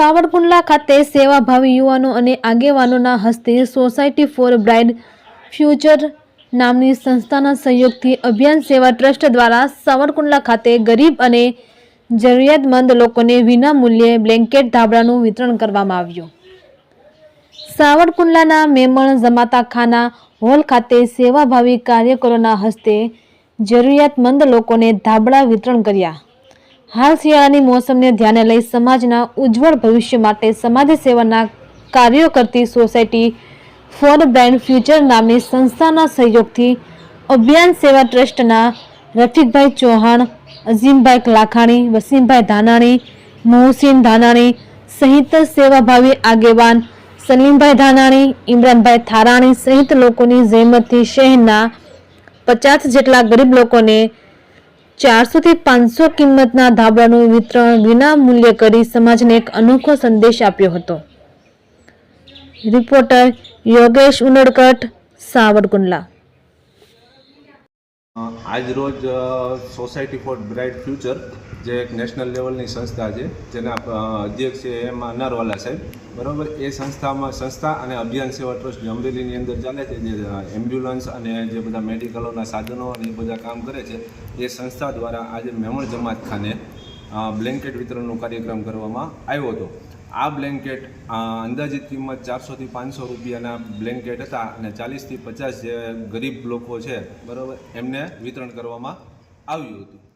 સાવરકુંડલા ખાતે સેવાભાવી યુવાનો અને આગેવાનોના હસ્તે સોસાયટી ફોર બ્રાઇટ ફ્યુચર નામની સંસ્થાના સહયોગથી અભિયાન સેવા ટ્રસ્ટ દ્વારા સાવરકુંડલા ખાતે ગરીબ અને જરૂરિયાતમંદ લોકોને વિના મૂલ્યે બ્લેન્કેટ ધાબળાનું વિતરણ કરવામાં આવ્યું। સાવરકુંડલાના મેમણ જમાતા ખાના હોલ ખાતે સેવાભાવી કાર્યકરોના હસ્તે જરૂરિયાતમંદ લોકોને ધાબળા વિતરણ કર્યા। હાલ શિયાળાની મોસમને ધ્યાને લઈ સમાજના ઉજ્જવળ ભવિષ્ય માટે સમાજ સેવાના કાર્યો કરતી સોસાયટી ફોર બ્રાઇટ ફ્યુચર નામની સંસ્થાના સહયોગથી અભિયાન સેવા ટ્રસ્ટના રફીકભાઈ ચૌહાણ, અઝીમભાઈ લાખાણી, વસીમભાઈ ધાનાણી, મોહસીન ધાનાણી સહિત સેવાભાવી આગેવાન સલીમભાઈ ધાનાણી, ઇમરાનભાઈ થારાણી સહિત લોકોની જહેમતથી શહેરના 50 જેટલા ગરીબ લોકોને 400 થી 500 કિંમતના ધાબળાનું વિતરણ વિના મૂલ્યે કરી સમાજને એક અનોખો સંદેશ આપ્યો હતો। રિપોર્ટર યોગેશ ઉનડકટ, સાવરકુંડલા। આજ રોજ સોસાયટી ફોર બ્રાઇટ ફ્યુચર જે એક નેશનલ લેવલની સંસ્થા છે, જેના અધ્યક્ષ છે એમ અનારવાલા સાહેબ, બરાબર। એ સંસ્થા અને અભિયાન સેવા ટ્રસ્ટ જે અમરેલીની અંદર ચાલે છે, જે એમ્બ્યુલન્સ અને જે બધા મેડિકલોના સાધનો અને એ બધા કામ કરે છે, એ સંસ્થા દ્વારા આજે મેમણ જમાત ખાને બ્લેન્કેટ વિતરણનો કાર્યક્રમ કરવામાં આવ્યો હતો। આ બ્લેન્કેટ અંદાજિત કિંમત 400 થી 500 રૂપિયાના બ્લેન્કેટ હતા અને 40 થી 50 જે ગરીબ લોકો છે, બરાબર, એમને વિતરણ કરવામાં આવ્યું હતું।